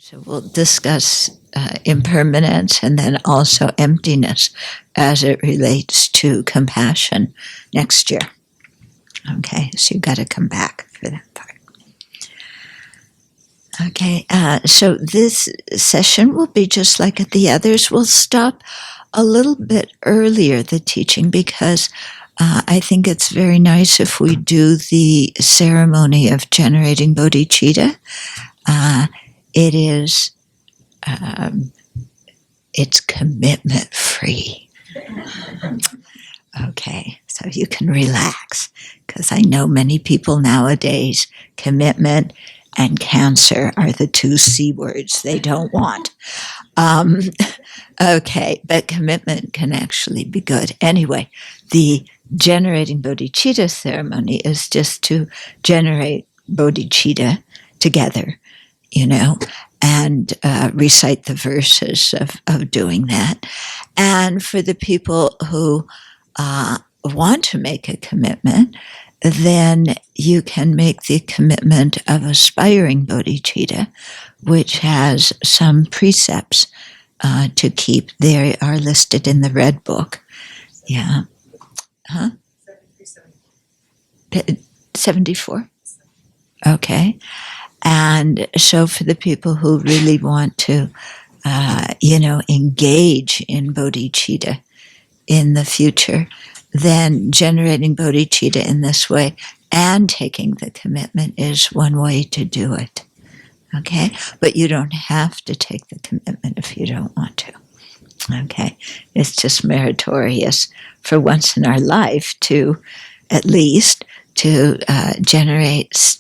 So we'll discuss impermanence and then also emptiness as it relates to compassion next year. Okay, so you got to come back for that part. Okay, so this session will be just like the others. We'll stop a little bit earlier, the teaching, because I think it's very nice if we do the ceremony of generating bodhicitta. It is, it's commitment free. Okay, so you can relax, because I know many people nowadays, commitment and cancer are the two C words they don't want. Okay, but commitment can actually be good. Anyway, the generating bodhicitta ceremony is just to generate bodhicitta together, and recite the verses of doing that. And for the people who want to make a commitment, then you can make the commitment of aspiring bodhicitta, which has some precepts to keep. They are listed in the Red Book. Yeah. Huh? 74? Okay. And so for the people who really want to, engage in bodhicitta in the future, then generating bodhicitta in this way and taking the commitment is one way to do it. Okay? But you don't have to take the commitment if you don't want to. Okay? It's just meritorious for once in our life to, at least, to generate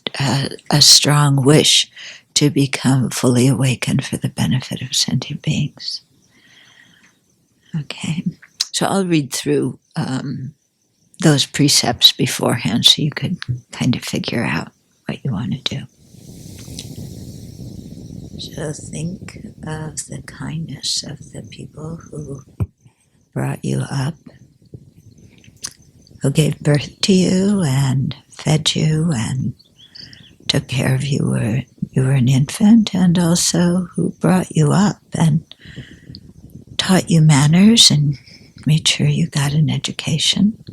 a strong wish to become fully awakened for the benefit of sentient beings. Okay, so I'll read through those precepts beforehand so you could kind of figure out what you want to do. So think of the kindness of the people who brought you up, who gave birth to you and fed you and took care of you when you were an infant, and also who brought you up and taught you manners and made sure you got an education.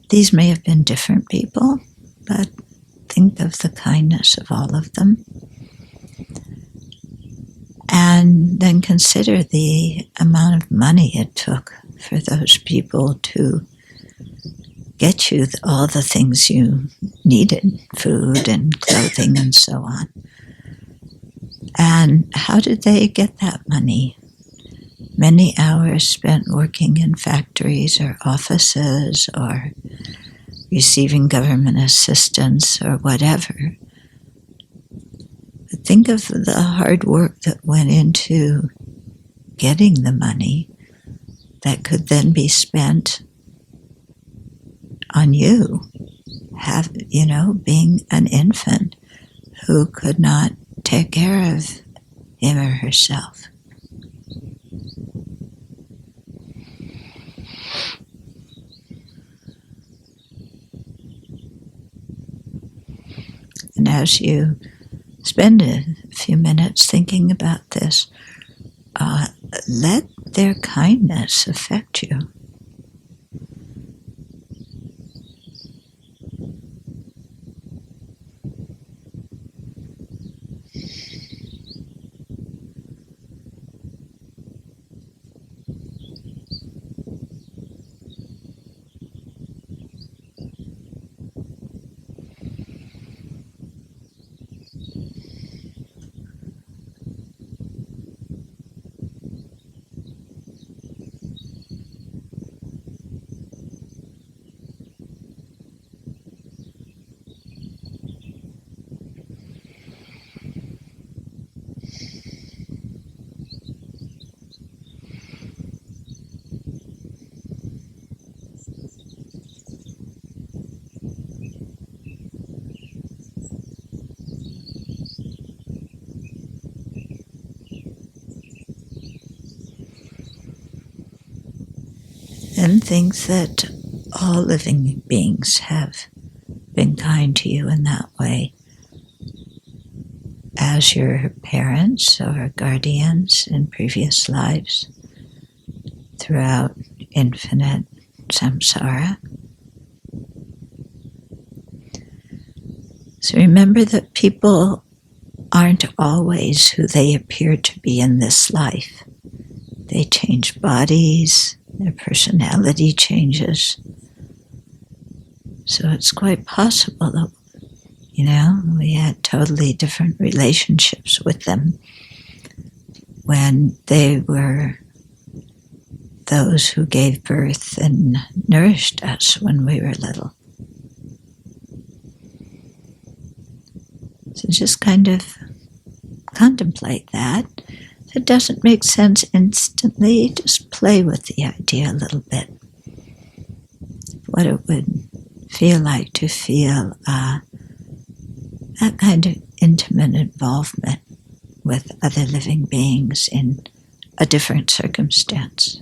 These may have been different people, but think of the kindness of all of them. And then consider the amount of money it took for those people to get you all the things you needed, food and clothing and so on. And how did they get that money? Many hours spent working in factories or offices or receiving government assistance or whatever. But think of the hard work that went into getting the money that could then be spent on you, being an infant who could not take care of him or herself. And as you spend a few minutes thinking about this, let their kindness affect you. And think that all living beings have been kind to you in that way. as your parents or guardians in previous lives throughout infinite samsara. So remember that people aren't always who they appear to be in this life. They change bodies, their personality changes. So it's quite possible that, we had totally different relationships with them when they were those who gave birth and nourished us when we were little. So just kind of contemplate that. If it doesn't make sense instantly, just play with the idea a little bit. What it would feel like to feel that kind of intimate involvement with other living beings in a different circumstance.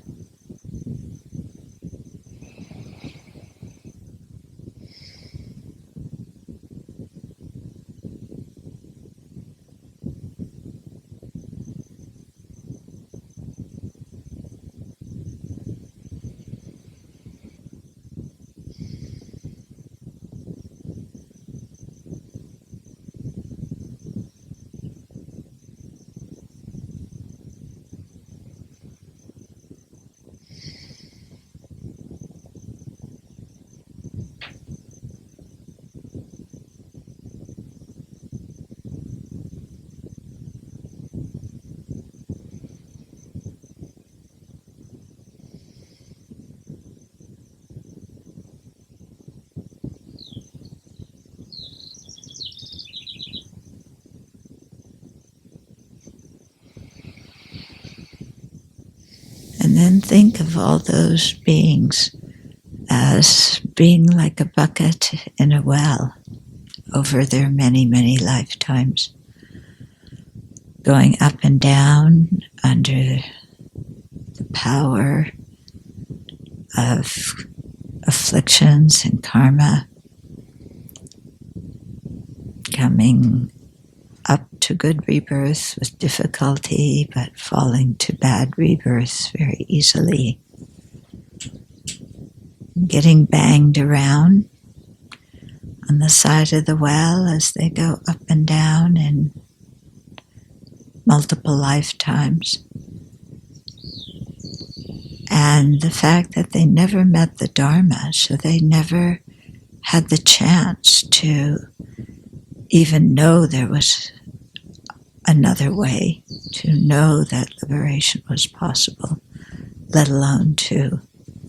And then think of all those beings as being like a bucket in a well over their many, many lifetimes, going up and down under the power of afflictions and karma, coming up to good rebirth with difficulty, but falling to bad rebirths very easily. Getting banged around on the side of the well as they go up and down in multiple lifetimes. And the fact that they never met the Dharma, so they never had the chance to even know there was another way, to know that liberation was possible, let alone to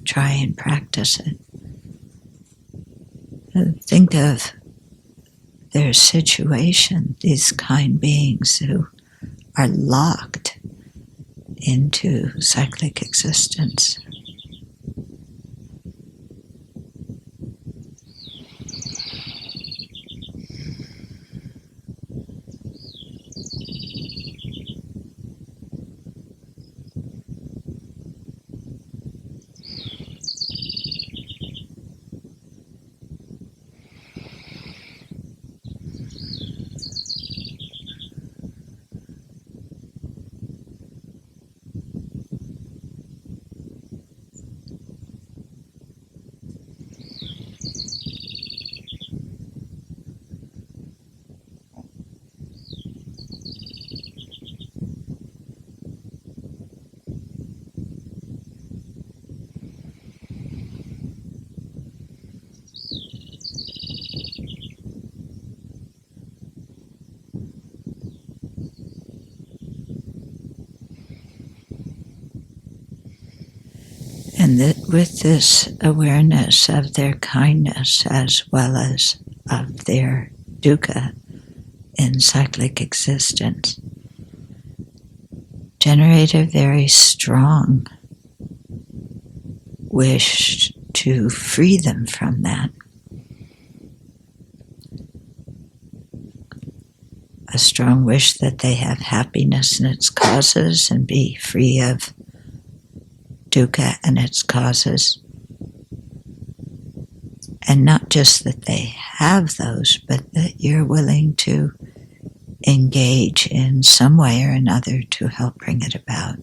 try and practice it. Think of their situation, these kind beings who are locked into cyclic existence. And that with this awareness of their kindness as well as of their dukkha in cyclic existence, generate a very strong wish to free them from that. A strong wish that they have happiness and its causes and be free of dukkha and its causes. And not just that they have those, but that you're willing to engage in some way or another to help bring it about.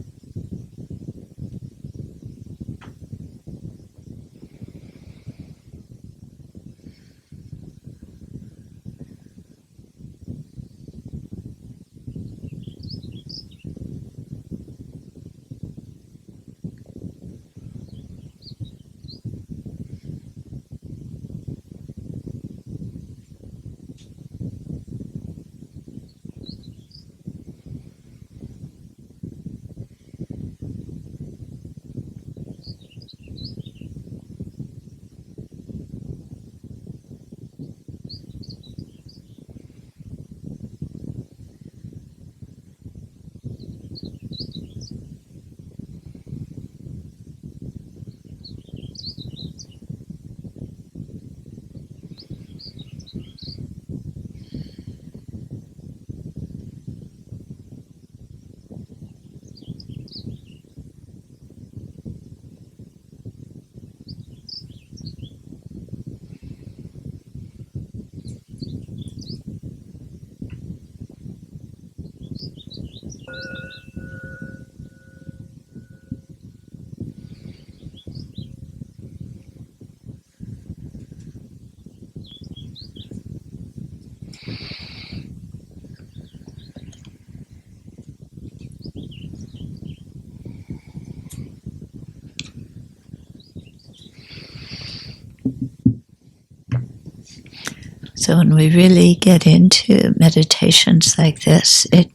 So when we really get into meditations like this, it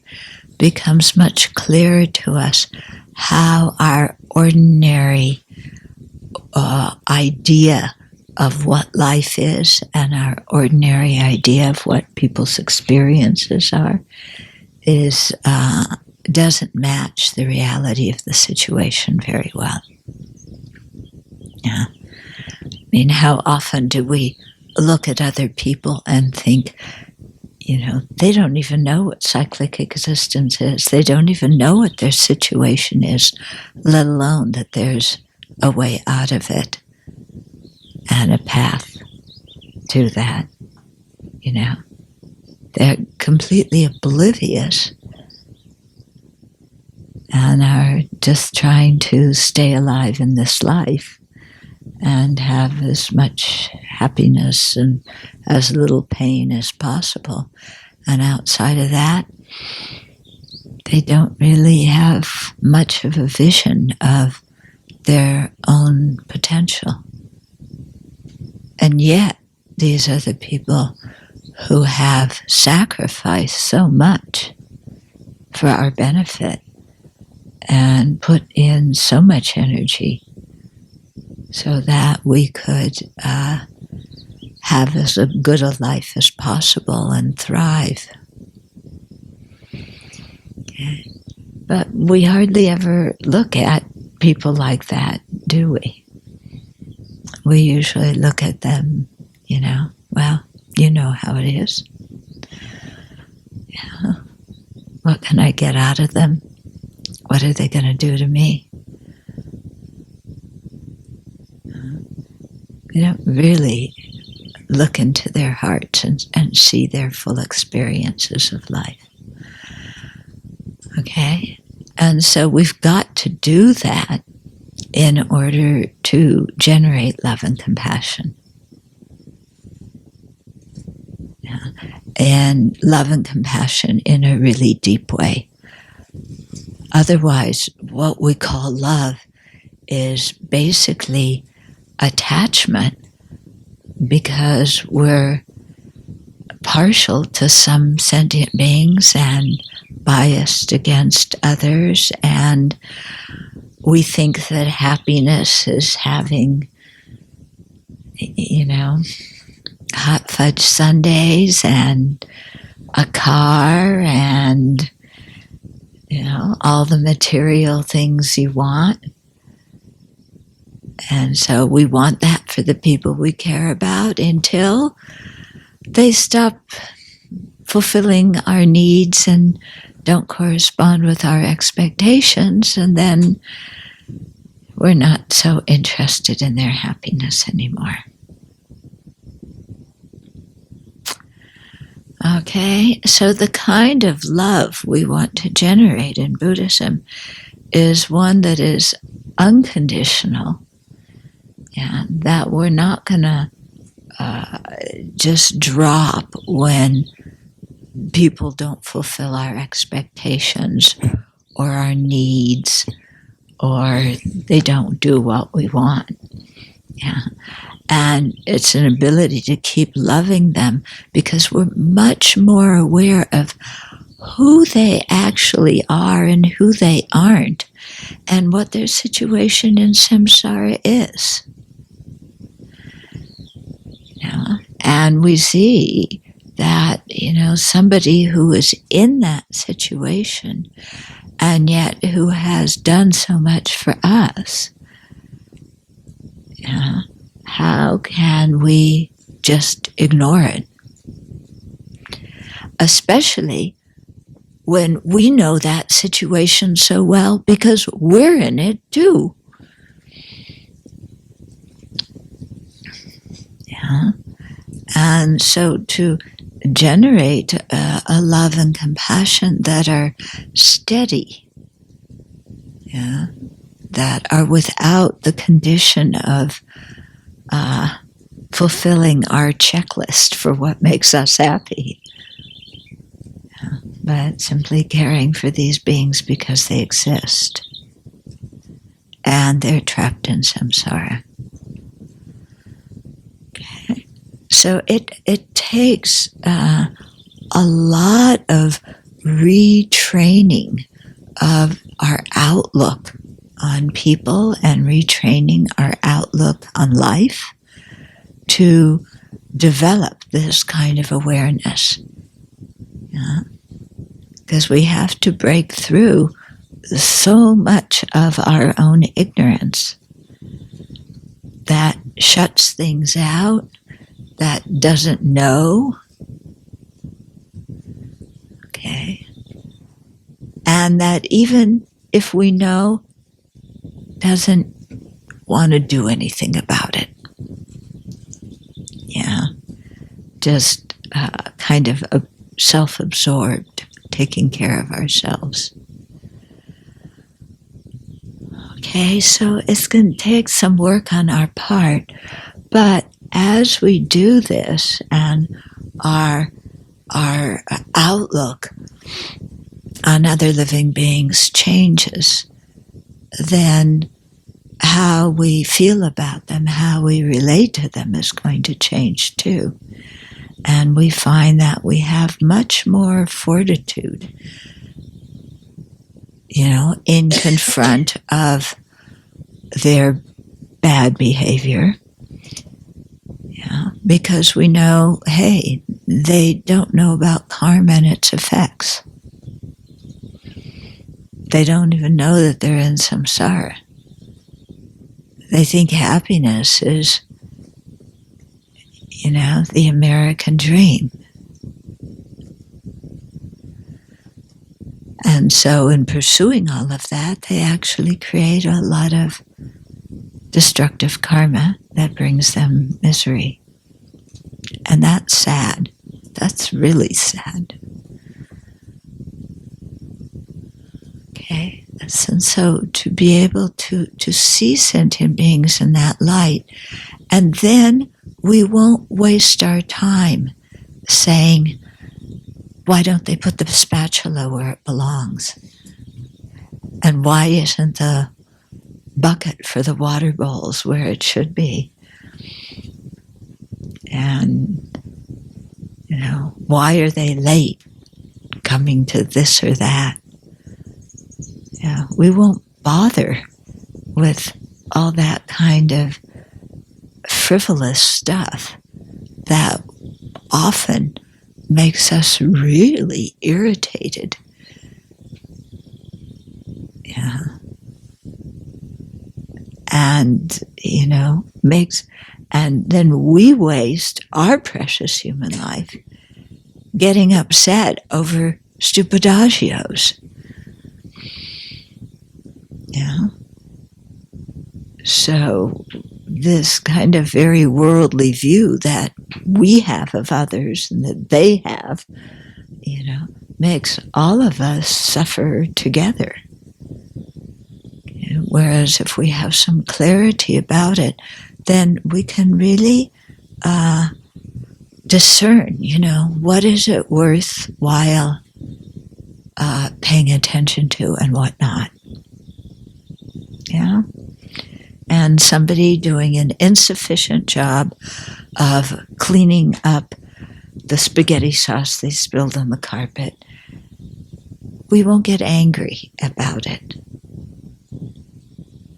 becomes much clearer to us how our ordinary idea of what life is and our ordinary idea of what people's experiences are doesn't match the reality of the situation very well. Yeah. I mean, how often do we look at other people and think, they don't even know what cyclic existence is. They don't even know what their situation is, let alone that there's a way out of it and a path to that. They're completely oblivious and are just trying to stay alive in this life and have as much happiness and as little pain as possible. And outside of that, they don't really have much of a vision of their own potential. And yet, these are the people who have sacrificed so much for our benefit and put in so much energy so that we could have as good a life as possible and thrive. Okay. But we hardly ever look at people like that, do we? We usually look at them, well, you know how it is. What can I get out of them? What are they going to do to me? We don't really look into their hearts and see their full experiences of life. Okay? And so we've got to do that in order to generate love and compassion. Yeah. And love and compassion in a really deep way. Otherwise, what we call love is basically attachment, because we're partial to some sentient beings and biased against others, and we think that happiness is having, hot fudge sundaes and a car and, all the material things you want. And so we want that for the people we care about until they stop fulfilling our needs and don't correspond with our expectations, and then we're not so interested in their happiness anymore. Okay, so the kind of love we want to generate in Buddhism is one that is unconditional, and that we're not going to just drop when people don't fulfill our expectations or our needs, or they don't do what we want. Yeah. And it's an ability to keep loving them because we're much more aware of who they actually are and who they aren't, and what their situation in samsara is. And we see that, somebody who is in that situation and yet who has done so much for us, how can we just ignore it? Especially when we know that situation so well because we're in it too. Yeah. And so to generate a love and compassion that are steady, that are without the condition of fulfilling our checklist for what makes us happy, but simply caring for these beings because they exist and they're trapped in samsara. Okay. So it takes a lot of retraining of our outlook on people and retraining our outlook on life to develop this kind of awareness. Because we have to break through so much of our own ignorance that shuts things out, that doesn't know. Okay. And that even if we know, doesn't want to do anything about it. Just kind of self-absorbed, taking care of ourselves. Okay, so it's going to take some work on our part, but as we do this and our outlook on other living beings changes, then how we feel about them, how we relate to them is going to change too. And we find that we have much more fortitude, in confront of their bad behavior. Because we know, hey, they don't know about karma and its effects. They don't even know that they're in samsara. They think happiness is, the American dream. And so in pursuing all of that, they actually create a lot of destructive karma that brings them misery. And that's sad. That's really sad. Okay? And so to be able to see sentient beings in that light, and then we won't waste our time saying, why don't they put the spatula where it belongs? And why isn't the bucket for the water bowls where it should be? And, why are they late coming to this or that? We won't bother with all that kind of frivolous stuff that often makes us really irritated. And, and then we waste our precious human life getting upset over stupid agios. So this kind of very worldly view that we have of others and that they have, makes all of us suffer together. Whereas if we have some clarity about it, then we can really discern, what is it worthwhile paying attention to and what not. Yeah. And somebody doing an insufficient job of cleaning up the spaghetti sauce they spilled on the carpet, we won't get angry about it.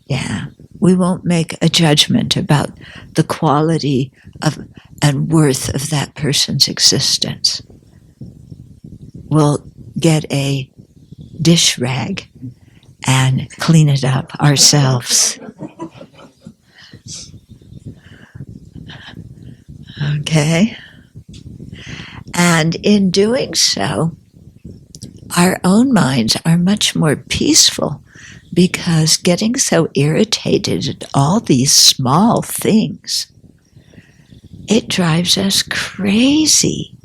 Yeah. We won't make a judgment about the quality of and worth of that person's existence. We'll get a dish rag and clean it up ourselves. Okay? And in doing so, our own minds are much more peaceful, because getting so irritated at all these small things, it drives us crazy.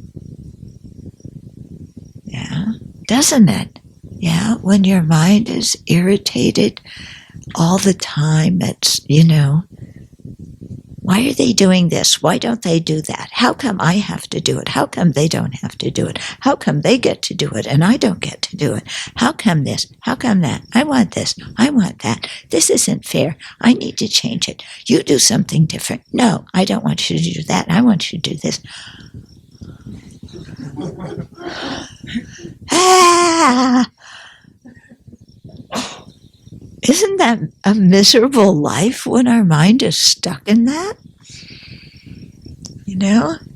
Yeah, doesn't it? Yeah, when your mind is irritated all the time, it's, why are they doing this? Why don't they do that? How come I have to do it? How come they don't have to do it? How come they get to do it and I don't get to do it? How come this? How come that? I want this. I want that. This isn't fair. I need to change it. You do something different. No, I don't want you to do that. I want you to do this. Isn't that a miserable life when our mind is stuck in that?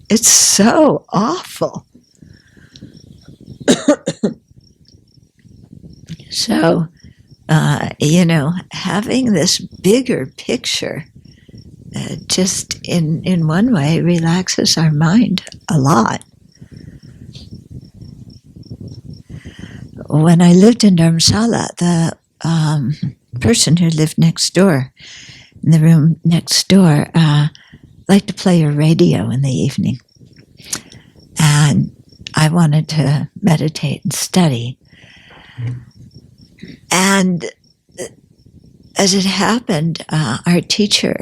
It's so awful. So, having this bigger picture just in one way relaxes our mind a lot. When I lived in Dharamsala, the person who lived next door, in the room next door, liked to play a radio in the evening. And I wanted to meditate and study. And as it happened, our teacher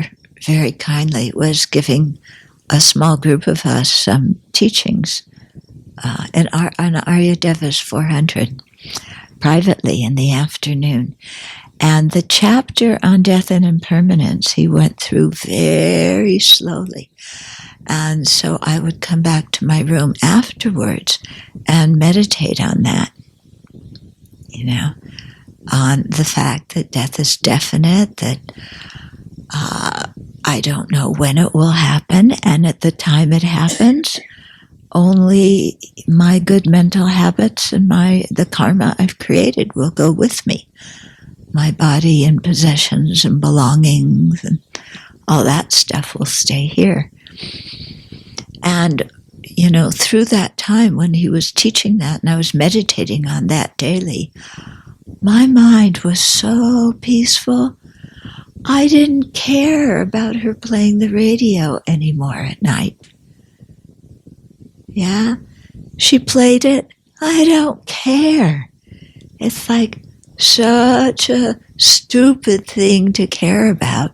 very kindly was giving a small group of us some teachings on Aryadeva's 400 privately in the afternoon. And the chapter on death and impermanence he went through very slowly. And so I would come back to my room afterwards and meditate on that, on the fact that death is definite, that I don't know when it will happen, and at the time it happens, only my good mental habits and the karma I've created will go with me. My body and possessions and belongings and all that stuff will stay here. And, through that time when he was teaching that and I was meditating on that daily, my mind was so peaceful. I didn't care about her playing the radio anymore at night. Yeah, she played it. I don't care. It's like such a stupid thing to care about.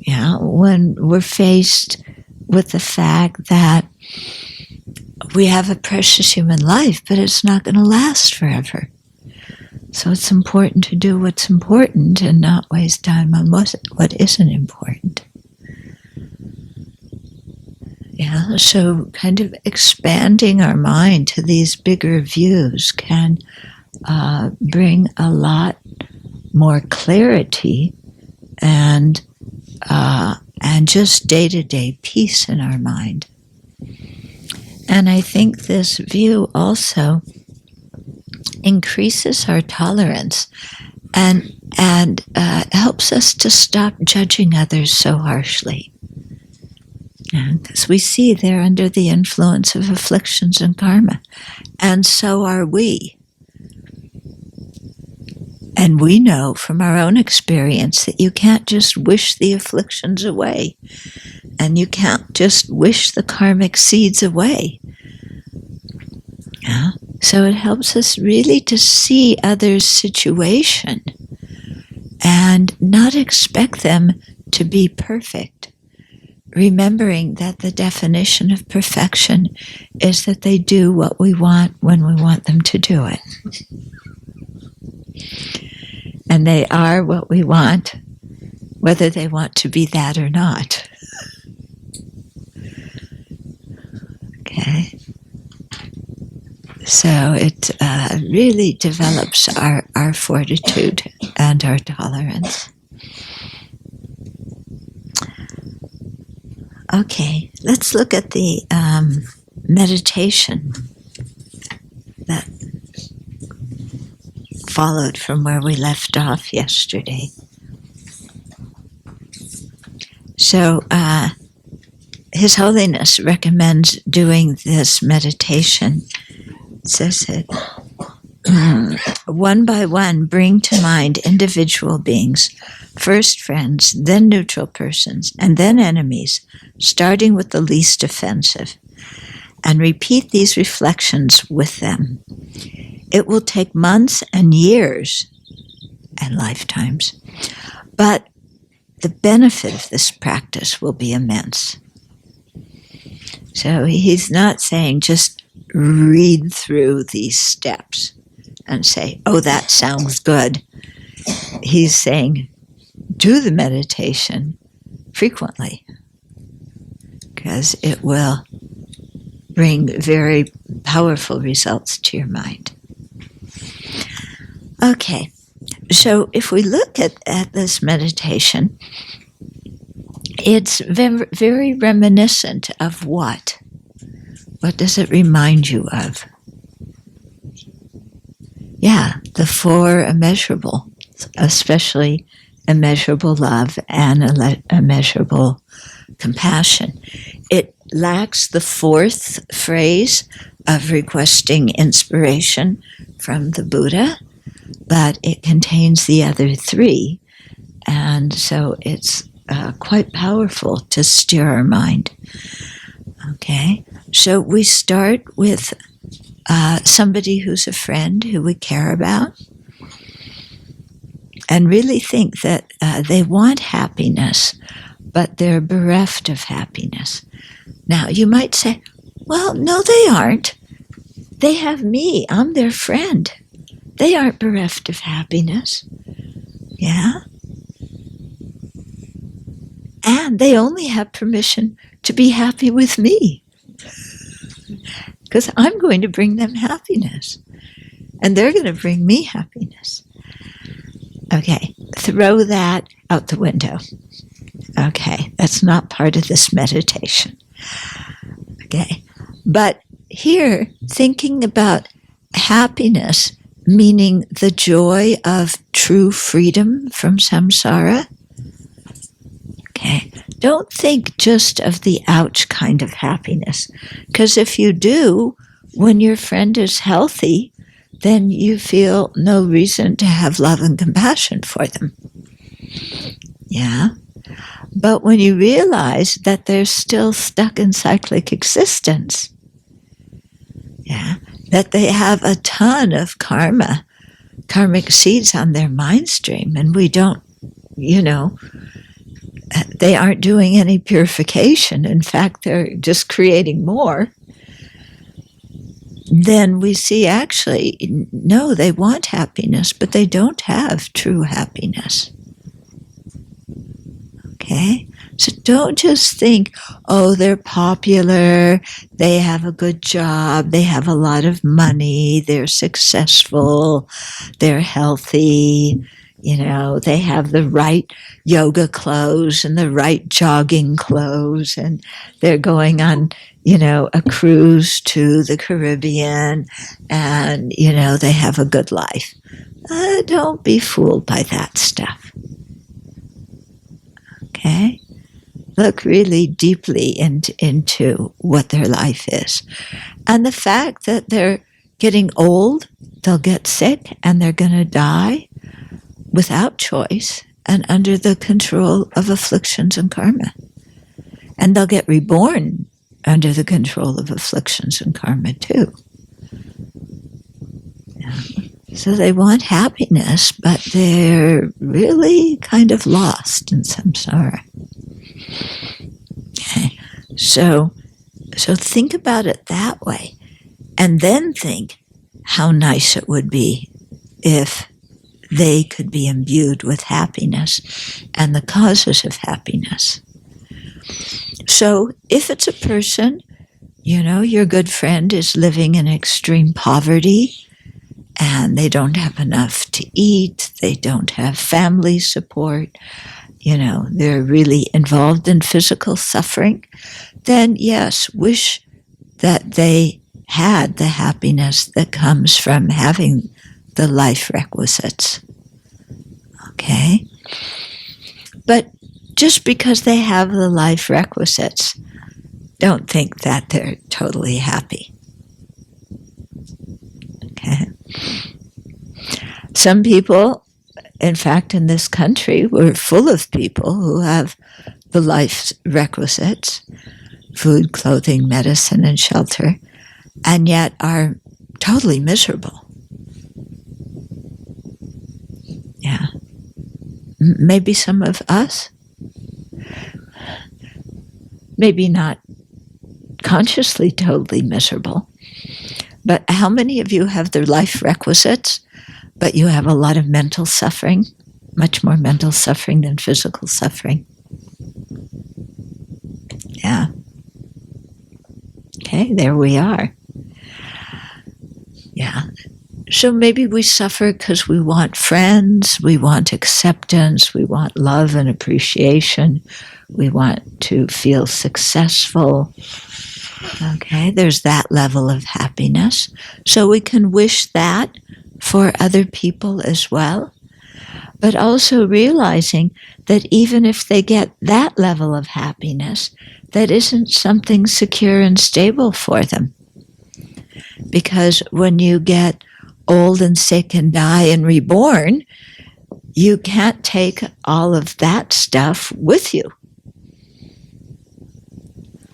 Yeah, when we're faced with the fact that we have a precious human life, but it's not going to last forever. So it's important to do what's important and not waste time on what isn't important. Yeah, so kind of expanding our mind to these bigger views can bring a lot more clarity and just day-to-day peace in our mind. And I think this view also increases our tolerance and helps us to stop judging others so harshly. Because we see they're under the influence of afflictions and karma, and so are we. And we know from our own experience that you can't just wish the afflictions away, and you can't just wish the karmic seeds away. Yeah? So it helps us really to see others' situation and not expect them to be perfect, remembering that the definition of perfection is that they do what we want when we want them to do it. And they are what we want, whether they want to be that or not. Okay? So it really develops our fortitude and our tolerance. Okay, let's look at the meditation that followed from where we left off yesterday. So, His Holiness recommends doing this meditation. It says it, one by one, bring to mind individual beings, first friends, then neutral persons, and then enemies, starting with the least offensive, and repeat these reflections with them. It will take months and years and lifetimes, but the benefit of this practice will be immense. So he's not saying just read through these steps and say, oh, that sounds good. He's saying, do the meditation frequently, because it will bring very powerful results to your mind. Okay, so if we look at this meditation, it's very, very reminiscent of what? What does it remind you of? Yeah, the four immeasurable, especially immeasurable love and immeasurable compassion. It lacks the fourth phrase of requesting inspiration from the Buddha, but it contains the other three, and so it's quite powerful to steer our mind. Okay, so we start with somebody who's a friend who we care about, and really think that they want happiness, but they're bereft of happiness. Now, you might say, well, no, they aren't. They have me. I'm their friend. They aren't bereft of happiness. Yeah? And they only have permission to be happy with me, because I'm going to bring them happiness, and they're going to bring me happiness. Okay, throw that out the window. Okay, that's not part of this meditation. Okay, but here, thinking about happiness, meaning the joy of true freedom from samsara. Okay, don't think just of the ouch kind of happiness, because if you do, when your friend is healthy, then you feel no reason to have love and compassion for them. Yeah? But when you realize that they're still stuck in cyclic existence, yeah, that they have a ton of karmic seeds on their mind stream, and we don't, they aren't doing any purification. In fact, they're just creating more. Then we see actually, no, they want happiness, but they don't have true happiness. Okay? So don't just think, oh, they're popular, they have a good job, they have a lot of money, they're successful, they're healthy, they have the right yoga clothes and the right jogging clothes, and they're going on, a cruise to the Caribbean, and, they have a good life. Don't be fooled by that stuff. Okay? Look really deeply into what their life is. And the fact that they're getting old, they'll get sick, and they're going to die, without choice and under the control of afflictions and karma. And they'll get reborn under the control of afflictions and karma too. Yeah. So they want happiness, but they're really kind of lost in samsara. Okay. So think about it that way. And then think how nice it would be if they could be imbued with happiness and the causes of happiness. So if it's a person, your good friend is living in extreme poverty and they don't have enough to eat, they don't have family support, they're really involved in physical suffering, then yes, wish that they had the happiness that comes from having the life requisites. Okay? But just because they have the life requisites, don't think that they're totally happy. Okay? Some people, in fact, in this country, we're full of people who have the life requisites, food, clothing, medicine, and shelter, and yet are totally miserable. Yeah. Maybe some of us, maybe not consciously totally miserable, but how many of you have the life requisites, but you have a lot of mental suffering, much more mental suffering than physical suffering? Yeah. Okay, there we are. Yeah. So maybe we suffer because we want friends, we want acceptance, we want love and appreciation, we want to feel successful. Okay, there's that level of happiness. So we can wish that for other people as well, but also realizing that even if they get that level of happiness, that isn't something secure and stable for them. Because when you get old and sick and die and reborn, you can't take all of that stuff with you.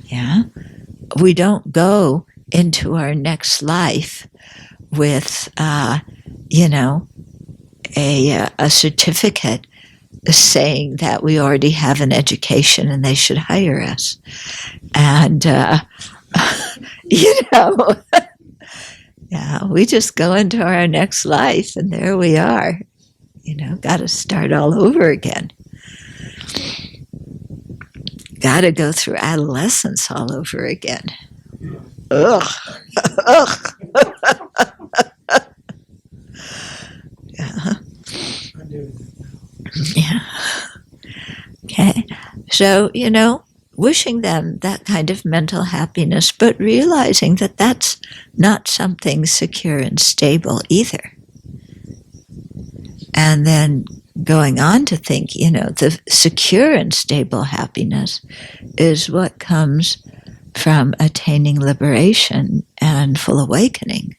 Yeah? We don't go into our next life with, a certificate saying that we already have an education and they should hire us. And, yeah, we just go into our next life and there we are. Got to start all over again. Got to go through adolescence all over again. Ugh. Ugh. Yeah. Yeah. Okay. So, wishing them that kind of mental happiness, but realizing that that's not something secure and stable either. And then going on to think, the secure and stable happiness is what comes from attaining liberation and full awakening,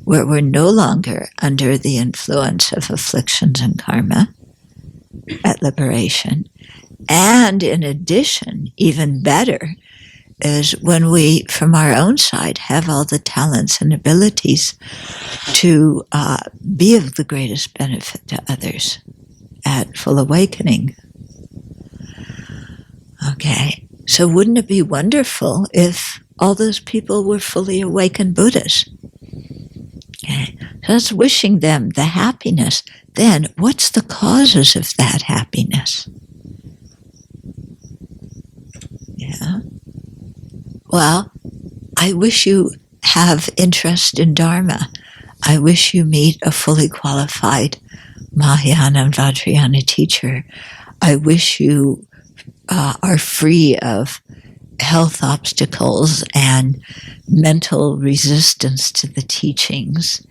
where we're no longer under the influence of afflictions and karma at liberation. And in addition, even better, is when we, from our own side, have all the talents and abilities to be of the greatest benefit to others at full awakening. Okay, so wouldn't it be wonderful if all those people were fully awakened Buddhas? Okay, so that's wishing them the happiness. Then, what's the causes of that happiness? Yeah. Well, I wish you have interest in Dharma. I wish you meet a fully qualified Mahayana and Vajrayana teacher. I wish you are free of health obstacles and mental resistance to the teachings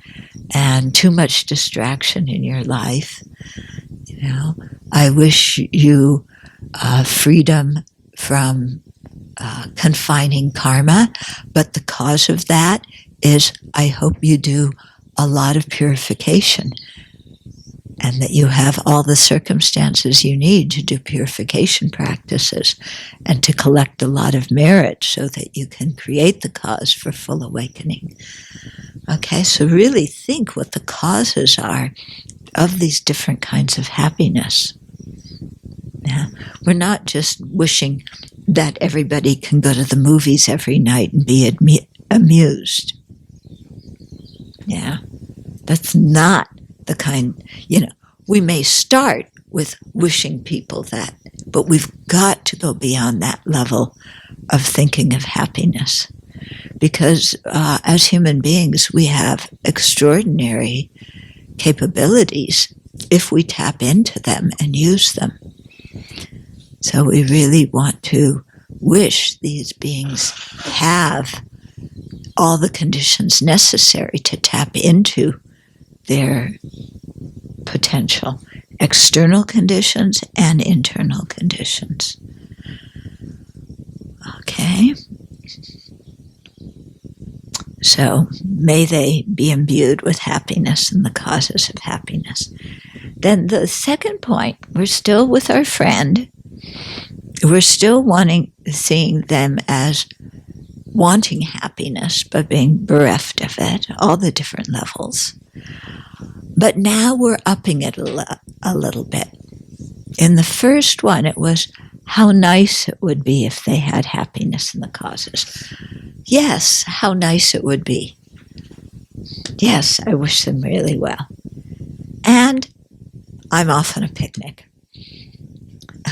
and too much distraction in your life. I wish you freedom from confining karma, but the cause of that is I hope you do a lot of purification. and that you have all the circumstances you need to do purification practices and to collect a lot of merit so that you can create the cause for full awakening. Okay, so really think what the causes are of these different kinds of happiness. Yeah. We're not just wishing that everybody can go to the movies every night and be amused. Yeah, that's not the kind, we may start with wishing people that, but we've got to go beyond that level of thinking of happiness. Because as human beings, we have extraordinary capabilities if we tap into them and use them. So we really want to wish these beings have all the conditions necessary to tap into their potential, external conditions and internal conditions. Okay. So may they be imbued with happiness and the causes of happiness. Then the second point, we're still with our friend. We're still seeing them as wanting happiness, but being bereft of it, all the different levels. But now we're upping it a little bit. In the first one, it was how nice it would be if they had happiness in the causes. Yes, how nice it would be. Yes, I wish them really well. And I'm off on a picnic.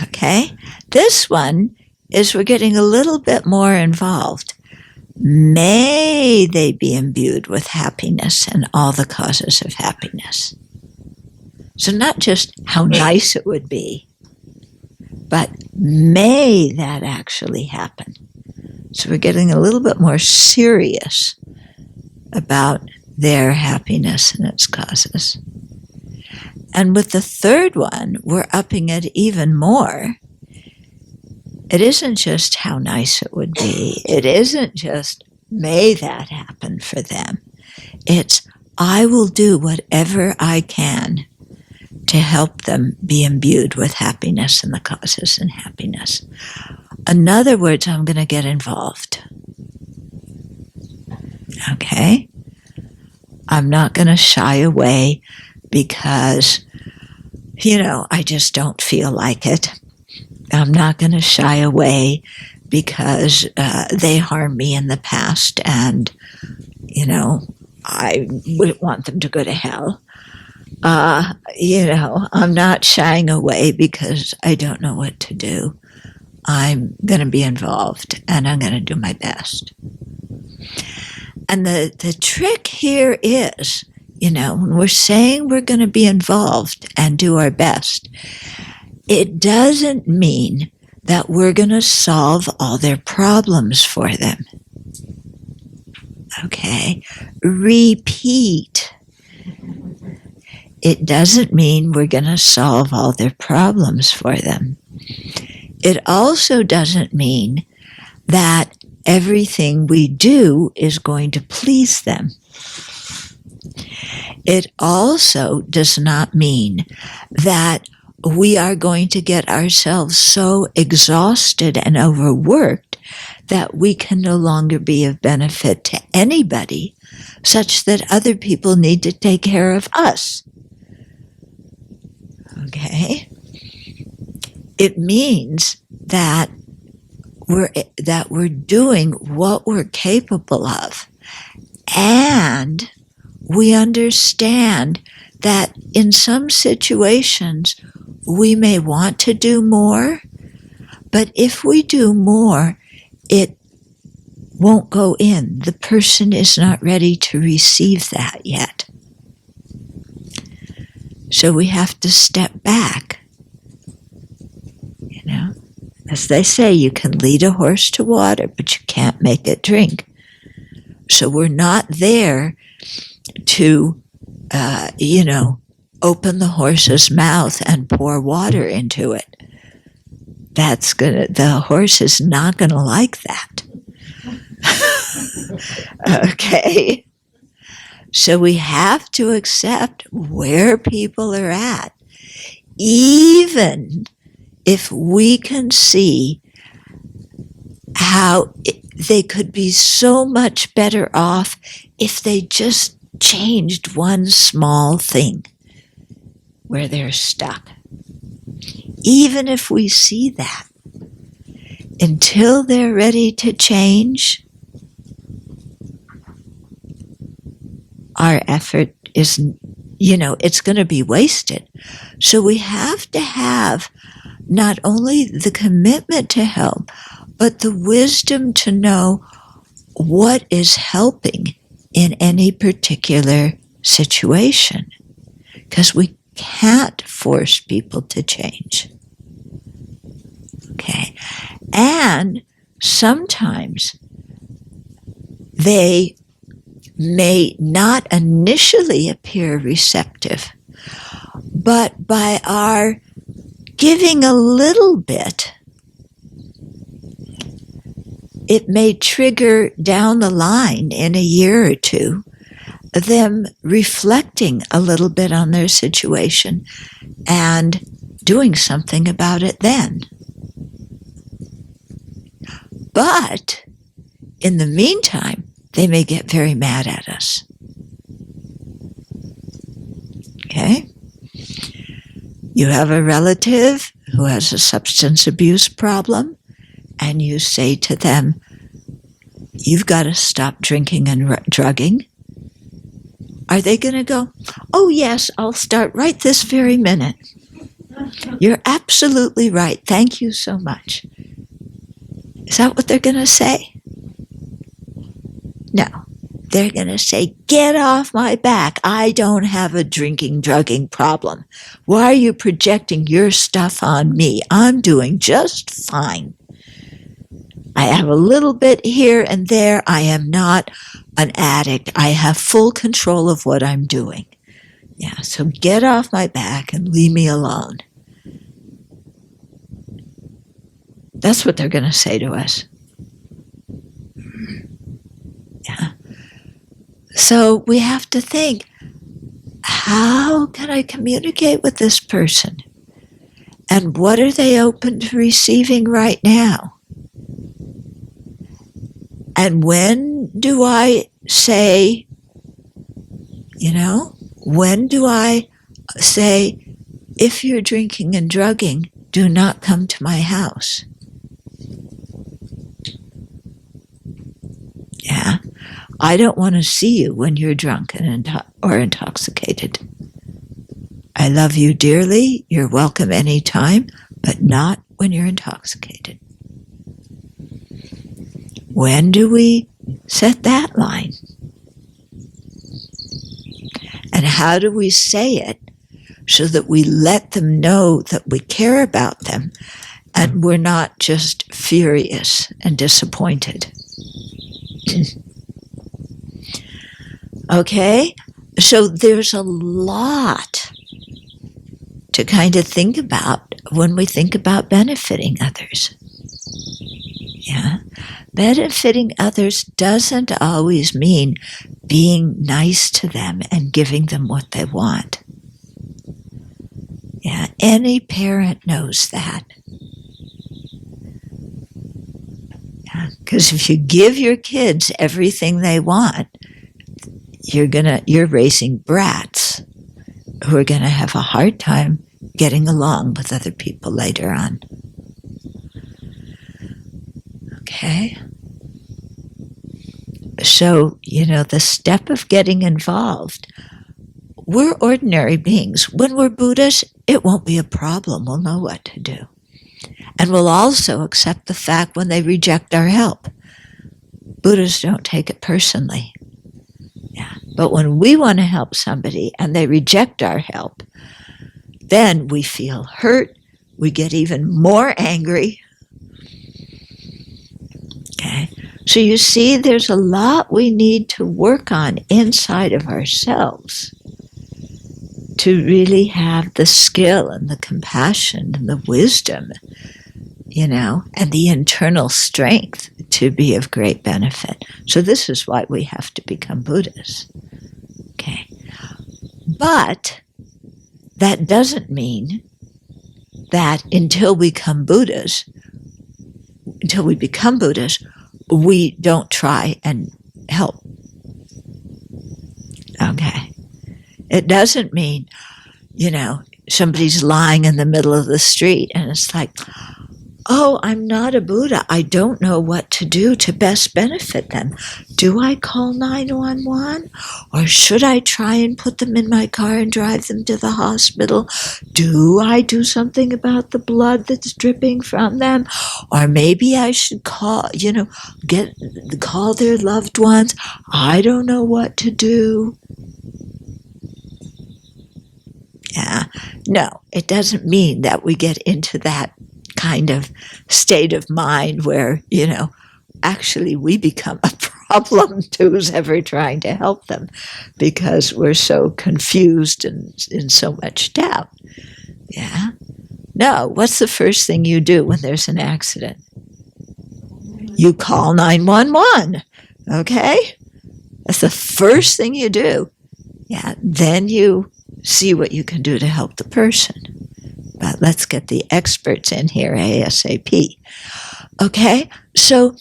Okay? This one is we're getting a little bit more involved. May they be imbued with happiness and all the causes of happiness. So not just how nice it would be, but may that actually happen. So we're getting a little bit more serious about their happiness and its causes. And with the third one, we're upping it even more. It isn't just how nice it would be. It isn't just, may that happen for them. It's, I will do whatever I can to help them be imbued with happiness and the causes and happiness. In other words, I'm going to get involved. Okay? I'm not going to shy away because, I just don't feel like it. I'm not going to shy away because they harmed me in the past and, I wouldn't want them to go to hell. I'm not shying away because I don't know what to do. I'm going to be involved and I'm going to do my best. And the trick here is, when we're saying we're going to be involved and do our best, it doesn't mean that we're going to solve all their problems for them. Okay? Repeat. It doesn't mean we're going to solve all their problems for them. It also doesn't mean that everything we do is going to please them. It also does not mean that we are going to get ourselves so exhausted and overworked that we can no longer be of benefit to anybody, such that other people need to take care of us. Okay? It means that we're doing what we're capable of, and we understand that in some situations we may want to do more, but if we do more, it won't go in. The person is not ready to receive that yet. So we have to step back. As they say, you can lead a horse to water, but you can't make it drink. So we're not there to, open the horse's mouth and pour water into it. The horse is not gonna like that. Okay? So we have to accept where people are at, even if we can see how they could be so much better off if they just changed one small thing where they're stuck. Even if we see that, until they're ready to change, our effort isn't, it's going to be wasted. So we have to have not only the commitment to help, but the wisdom to know what is helping in any particular situation. Because we can't force people to change. Okay? And sometimes they may not initially appear receptive, but by our giving a little bit, it may trigger down the line in a year or two them reflecting a little bit on their situation and doing something about it then. But in the meantime, they may get very mad at us. Okay? You have a relative who has a substance abuse problem, and you say to them, you've got to stop drinking and drugging. Are they going to go, oh yes, I'll start right this very minute? You're absolutely right. Thank you so much. Is that what they're going to say? No. They're going to say, get off my back. I don't have a drinking, drugging problem. Why are you projecting your stuff on me? I'm doing just fine. I have a little bit here and there. I am not an addict. I have full control of what I'm doing. Yeah, so get off my back and leave me alone. That's what they're going to say to us. Yeah. So we have to think, how can I communicate with this person? And what are they open to receiving right now? And when do I say, when do I say, if you're drinking and drugging, do not come to my house? Yeah. I don't want to see you when you're drunk or intoxicated. I love you dearly. You're welcome anytime, but not when you're intoxicated. When do we set that line? And how do we say it so that we let them know that we care about them and we're not just furious and disappointed? Okay? So there's a lot to kind of think about when we think about benefiting others. Yeah? Benefiting others doesn't always mean being nice to them and giving them what they want. Yeah, any parent knows that. Yeah, because if you give your kids everything they want, you're raising brats who are going to have a hard time getting along with other people later on. Okay? So, the step of getting involved, we're ordinary beings. When we're Buddhas, it won't be a problem. We'll know what to do. And we'll also accept the fact when they reject our help. Buddhas don't take it personally. Yeah. But when we want to help somebody and they reject our help, then we feel hurt. We get even more angry. Okay. So you see, there's a lot we need to work on inside of ourselves to really have the skill and the compassion and the wisdom, and the internal strength to be of great benefit. So this is why we have to become Buddhas. But that doesn't mean that until we become Buddhas, we don't try and help. Okay. It doesn't mean, somebody's lying in the middle of the street and it's like, oh, I'm not a Buddha. I don't know what to do to best benefit them. Do I call 911? Or should I try and put them in my car and drive them to the hospital? Do I do something about the blood that's dripping from them? Or maybe I should call their loved ones. I don't know what to do. Yeah. No, it doesn't mean that we get into that kind of state of mind where, actually we become a problem to who's ever trying to help them because we're so confused and in so much doubt. Yeah. No, what's the first thing you do when there's an accident? You call 911. Okay? That's the first thing you do. Yeah. Then you see what you can do to help the person. But let's get the experts in here ASAP. Okay? So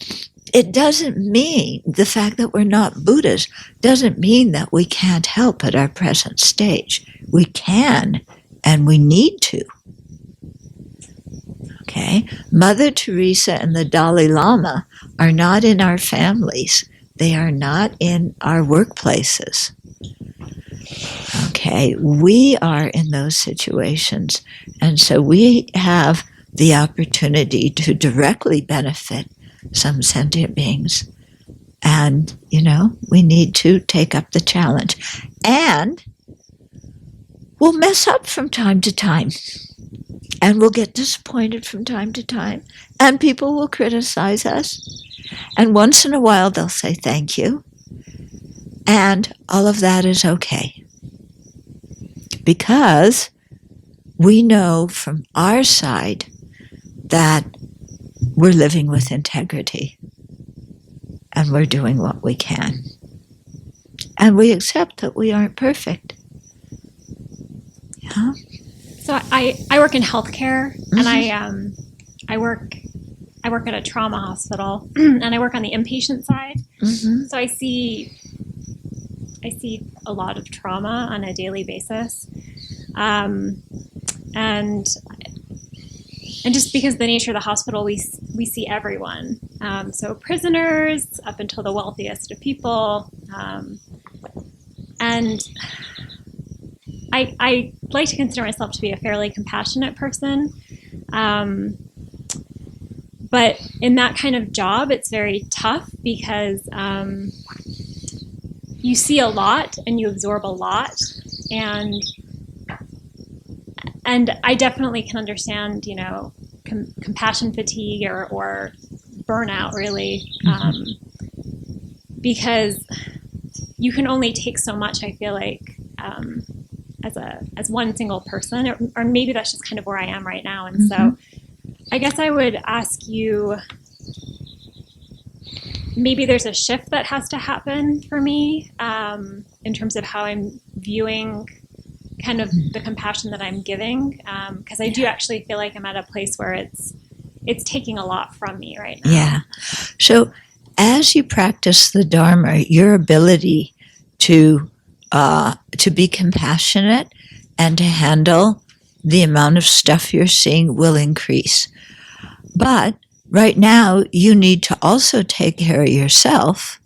it doesn't mean, the fact that we're not Buddhas doesn't mean that we can't help at our present stage. We can, and we need to. Okay? Mother Teresa and the Dalai Lama are not in our families. They are not in our workplaces. Okay, we are in those situations, and so we have the opportunity to directly benefit some sentient beings. And, we need to take up the challenge. And we'll mess up from time to time. And we'll get disappointed from time to time. And people will criticize us. And once in a while they'll say thank you. And all of that is okay. Because we know from our side that we're living with integrity and we're doing what we can. And we accept that we aren't perfect. Yeah. So I work in healthcare, and I work at a trauma hospital, and I work on the inpatient side. Mm-hmm. So I see a lot of trauma on a daily basis. And just because of the nature of the hospital, we see everyone. So prisoners up until the wealthiest of people. And I like to consider myself to be a fairly compassionate person. But in that kind of job, it's very tough because you see a lot and you absorb a lot, and I definitely can understand, compassion fatigue or burnout, really, because you can only take so much. I feel like as one single person, or maybe that's just kind of where I am right now, and so I guess I would ask you. Maybe there's a shift that has to happen for me in terms of how I'm viewing kind of the compassion that I'm giving, because I do actually feel like I'm at a place where it's taking a lot from me right now. Yeah. So as you practice the Dharma, your ability to be compassionate and to handle the amount of stuff you're seeing will increase. But right now, you need to also take care of yourself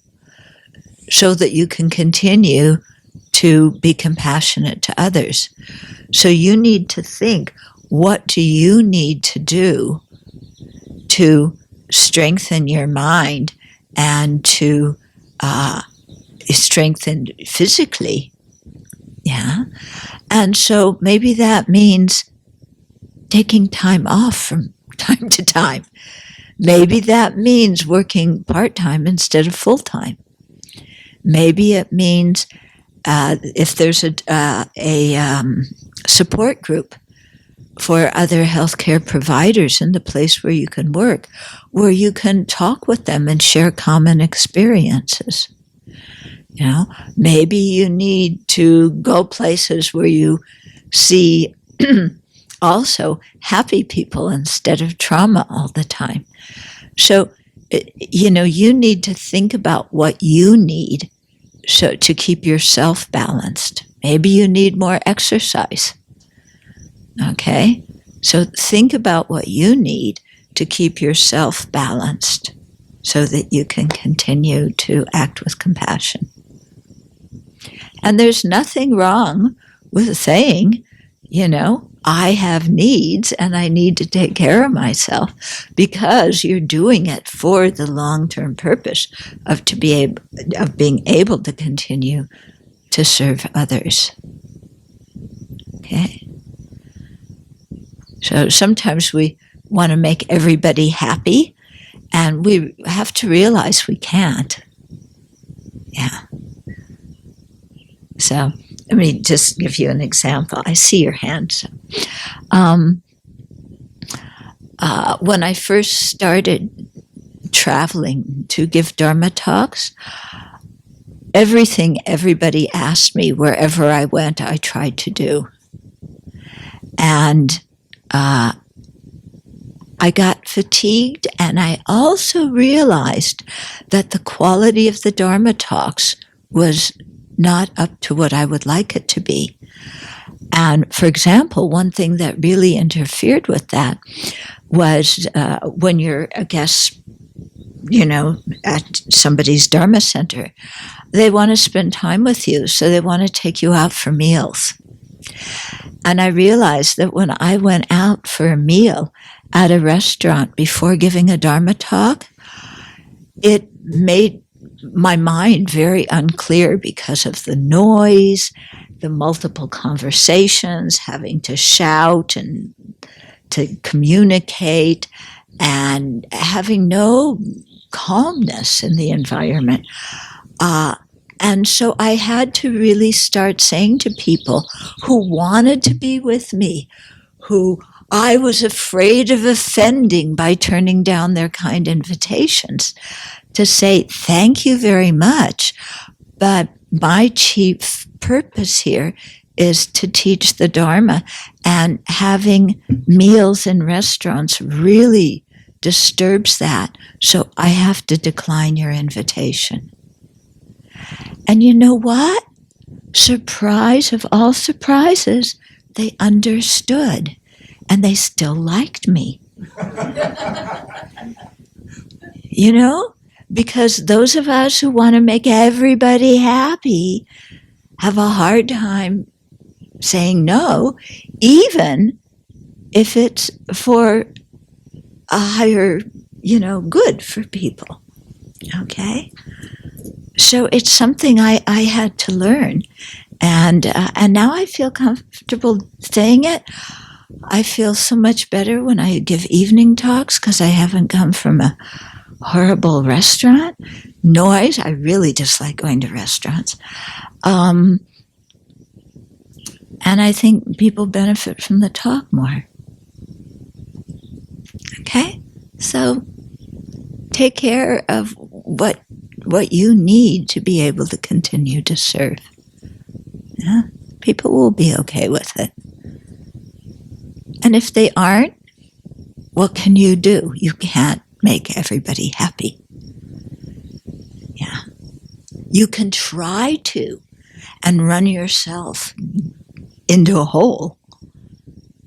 so that you can continue to be compassionate to others. So you need to think, what do you need to do to strengthen your mind and to strengthen physically? Yeah. And so maybe that means taking time off from time to time. Maybe that means working part-time instead of full-time. Maybe it means if there's a support group for other healthcare providers in the place where you can work, where you can talk with them and share common experiences. You know, maybe you need to go places where you see also happy people instead of trauma all the time. So, you know, you need to think about what you need so to keep yourself balanced. Maybe you need more exercise. Okay? So think about what you need to keep yourself balanced so that you can continue to act with compassion. And there's nothing wrong with saying, you know, I have needs and I need to take care of myself, because you're doing it for the long-term purpose of being able to continue to serve others. Okay? So sometimes we want to make everybody happy, and we have to realize we can't. Yeah. So let me just give you an example. I see your hand. When I first started traveling to give Dharma talks, everything everybody asked me wherever I went, I tried to do. And I got fatigued, and I also realized that the quality of the Dharma talks was not up to what I would like it to be. And for example, one thing that really interfered with that was when you're a guest, you know, at somebody's Dharma center, they want to spend time with you, so they want to take you out for meals. And I realized that when I went out for a meal at a restaurant before giving a Dharma talk, it made my mind very unclear because of the noise, the multiple conversations, having to shout and to communicate, and having no calmness in the environment. And so I had to really start saying to people who wanted to be with me, who I was afraid of offending by turning down their kind invitations, to say, thank you very much, but my chief purpose here is to teach the Dharma, and having meals in restaurants really disturbs that, so I have to decline your invitation. And you know what? Surprise of all surprises, they understood, and they still liked me. You know? Because those of us who want to make everybody happy have a hard time saying no, even if it's for a higher, you know, good for people. Okay? So it's something I had to learn. And now I feel comfortable saying it. I feel so much better when I give evening talks, because I haven't come from a horrible restaurant. Noise, I really dislike going to restaurants. And I think people benefit from the talk more. Okay? So take care of what you need to be able to continue to serve. Yeah? People will be okay with it. And if they aren't, what can you do? You can't make everybody happy. Yeah. You can try to and run yourself into a hole,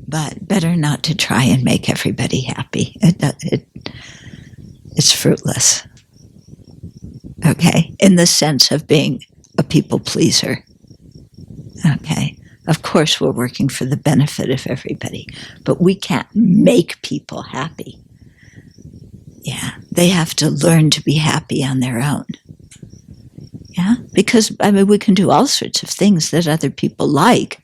but better not to try and make everybody happy. It's fruitless. Okay? In the sense of being a people pleaser. Okay? Of course, we're working for the benefit of everybody, but we can't make people happy. Yeah, they have to learn to be happy on their own. Yeah, because, I mean, we can do all sorts of things that other people like,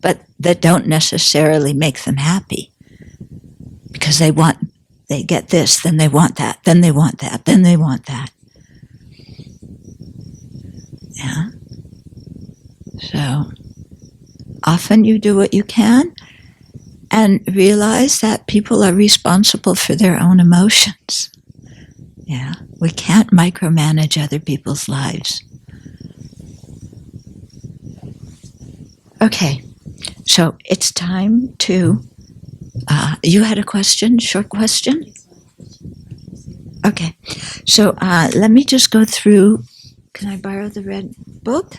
but that don't necessarily make them happy. Because they get this, then they want that, then they want that, then they want that. Yeah. So, often you do what you can, and realize that people are responsible for their own emotions. Yeah, we can't micromanage other people's lives. Okay, so it's time to, you had a question, short question? Okay, so let me just go through. Can I borrow the red book?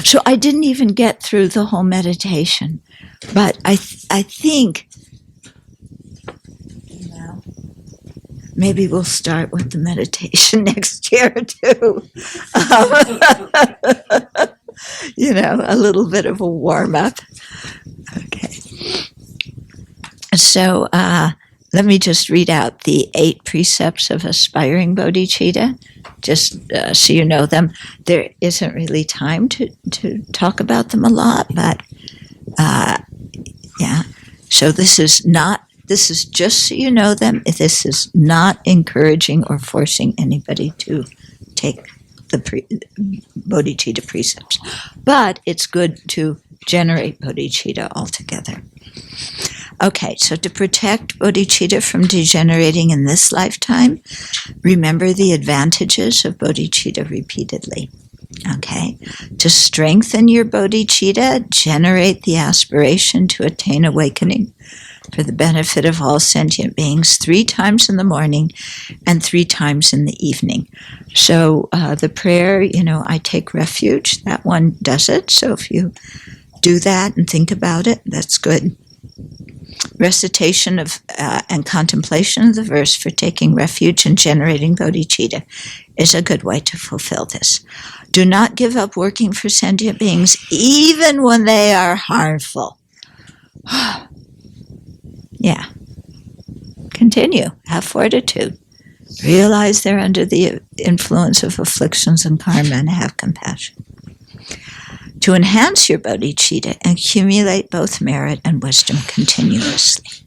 So I didn't even get through the whole meditation, but I think, you know, maybe we'll start with the meditation next year too. You know, a little bit of a warm up. Okay. So let me just read out the 8 precepts of aspiring bodhicitta, just so you know them. There isn't really time to talk about them a lot, but yeah. So this is just so you know them. This is not encouraging or forcing anybody to take the bodhicitta precepts, but it's good to generate bodhicitta altogether. Okay, so to protect bodhicitta from degenerating in this lifetime, remember the advantages of bodhicitta repeatedly. Okay, to strengthen your bodhicitta, generate the aspiration to attain awakening for the benefit of all sentient beings 3 times in the morning and 3 times in the evening. So the prayer, you know, I take refuge, that one does it. So if you do that and think about it, that's good. Recitation of and contemplation of the verse for taking refuge and generating bodhicitta is a good way to fulfill this. Do not give up working for sentient beings even when they are harmful. Yeah. Continue. Have fortitude. Realize they're under the influence of afflictions and karma and have compassion. To enhance your bodhicitta, accumulate both merit and wisdom continuously.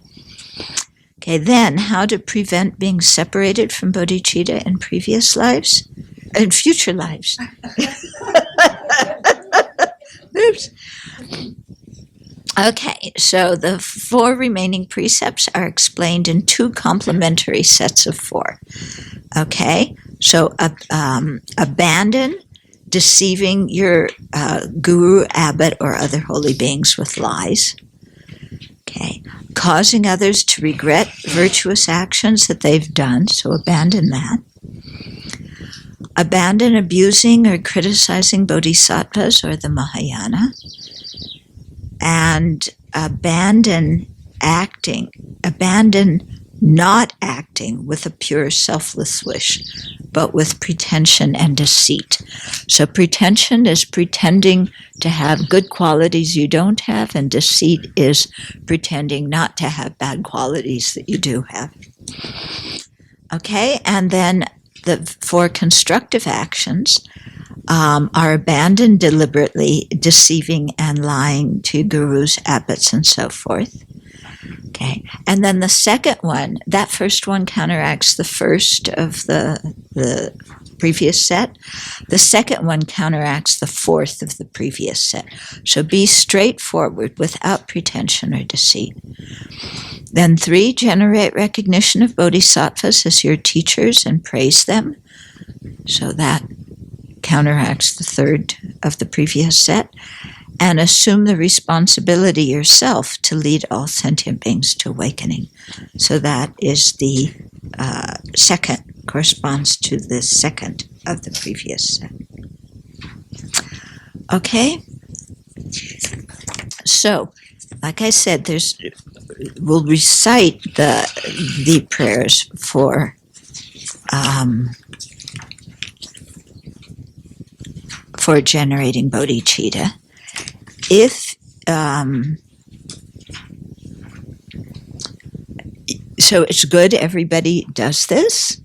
Okay, then how to prevent being separated from bodhicitta in previous lives? In future lives. Oops. Okay, so the 4 remaining precepts are explained in 2 complementary sets of 4. Okay, so abandon deceiving your guru, abbot, or other holy beings with lies. Okay, causing others to regret virtuous actions that they've done, so abandon that. Abandon abusing or criticizing bodhisattvas or the Mahayana. And abandon not acting with a pure selfless wish, but with pretension and deceit. So pretension is pretending to have good qualities you don't have, and deceit is pretending not to have bad qualities that you do have. Okay, and then the 4 constructive actions are abandoned deliberately, deceiving and lying to gurus, abbots, and so forth. Okay, and then the second one, that first one counteracts the first of the previous set. The second one counteracts the 4th of the previous set. So be straightforward without pretension or deceit. Then 3, generate recognition of bodhisattvas as your teachers and praise them. So that counteracts the 3rd of the previous set. And assume the responsibility yourself to lead all sentient beings to awakening. So that is the 2nd, corresponds to the 2nd of the previous set. Okay? So, like I said, we'll recite the prayers for generating bodhicitta. If so, it's good everybody does this,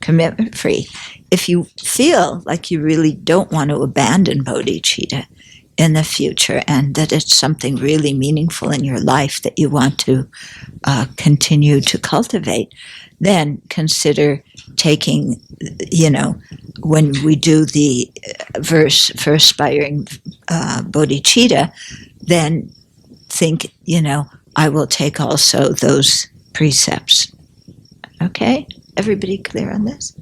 commitment free. If you feel like you really don't want to abandon bodhicitta in the future, and that it's something really meaningful in your life that you want to continue to cultivate, then consider taking, when we do the verse for aspiring bodhicitta, then think, I will take also those precepts. Okay? Everybody clear on this?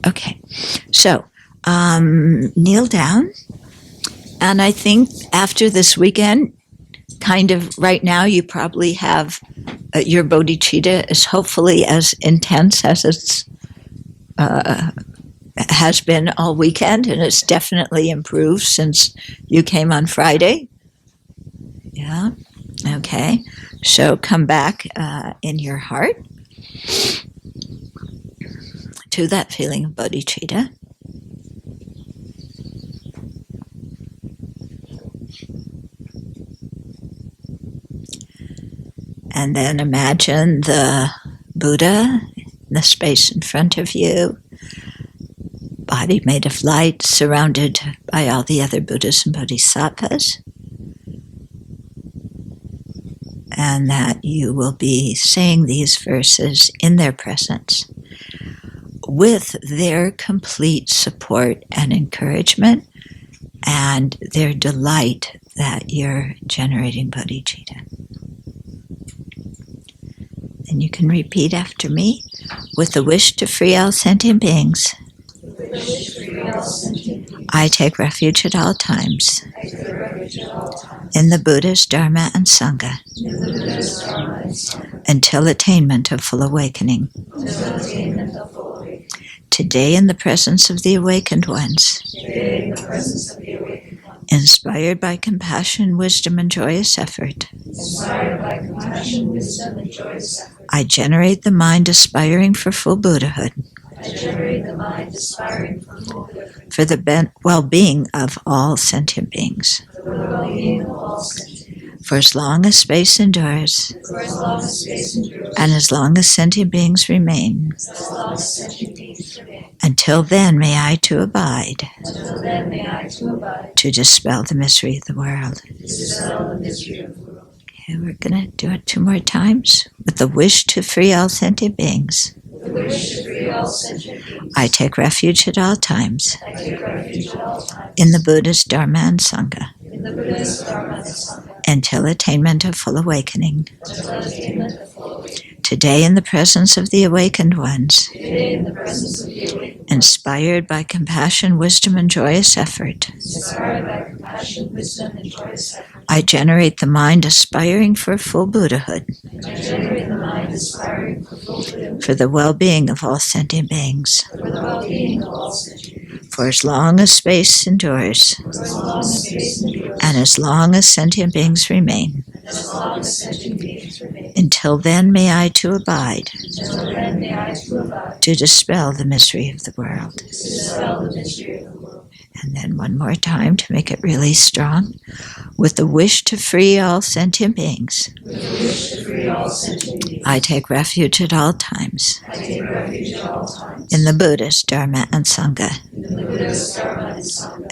Okay. So, kneel down And I think after this weekend, kind of right now, you probably have your bodhicitta is hopefully as intense as it's has been all weekend, and it's definitely improved since you came on Friday. Yeah. Okay. So come back in your heart to that feeling of bodhicitta. And then imagine the Buddha in the space in front of you, body made of light, surrounded by all the other Buddhas and Bodhisattvas. And that you will be saying these verses in their presence with their complete support and encouragement and their delight that you're generating bodhicitta. And you can repeat after me. With the wish to free all sentient beings, I take refuge at all times in the Buddha's Dharma and Sangha until attainment of full awakening. Today, in the presence of the awakened ones, inspired by compassion, wisdom, and joyous effort, I generate the mind aspiring for full Buddhahood, for the well-being of all sentient beings. For as long as space endures, and as long as sentient beings remain, until then may I to abide, to dispel the misery of the world. Okay, we're going to do it 2 more times. With the wish to free all sentient beings, I take refuge at all times in the Buddha's Dharma and Sangha until attainment of full awakening. Today, in the presence of the awakened ones, inspired by compassion, wisdom, and joyous effort, I generate the mind aspiring for full Buddhahood, for the well-being of all sentient beings. For as long as space endures, and as long as sentient beings remain, until then may I to abide, to dispel the misery of the world. And then 1 more time to make it really strong. With the wish to free all sentient beings, I take refuge at all times in the Buddha's Dharma and Sangha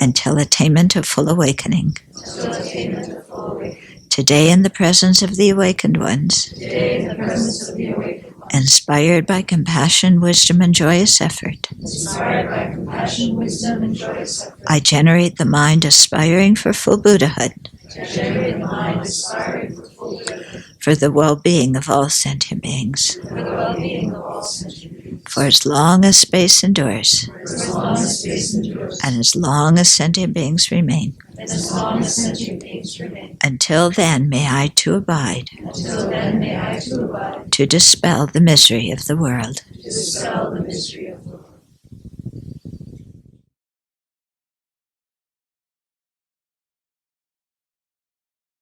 until attainment of full awakening. Today, in the presence of the awakened ones, inspired by compassion, wisdom, and joyous effort, I generate the mind aspiring for full Buddhahood, for the well-being of all sentient beings. For as long as space endures, and as long as sentient beings remain, until then may I to abide, to dispel the misery of the world.